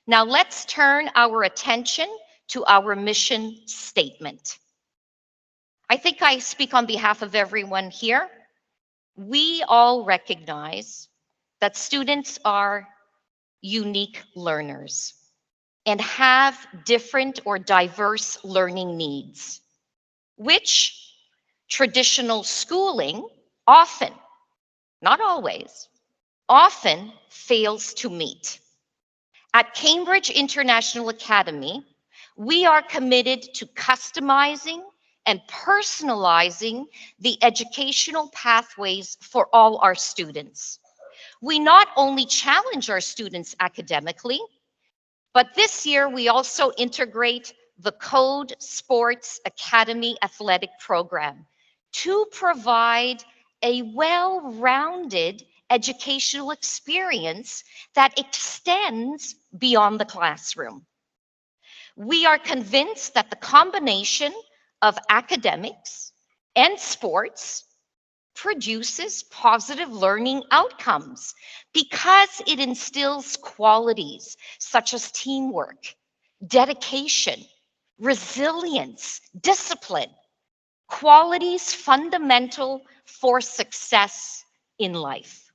Now let's turn our attention to our mission statement. I think I speak on behalf of everyone here. We all recognize that students are unique learners and have different or diverse learning needs, which traditional schooling often, not always, often fails to meet. At Cambridge International Academy, we are committed to customizing and personalizing the educational pathways for all our students. We not only challenge our students academically, but this year we also integrate the Code Sports Academy athletic program to provide a well-rounded educational experience that extends beyond the classroom. We are convinced that the combination of academics and sports produces positive learning outcomes because it instills qualities such as teamwork, dedication, resilience, discipline, qualities fundamental for success in life.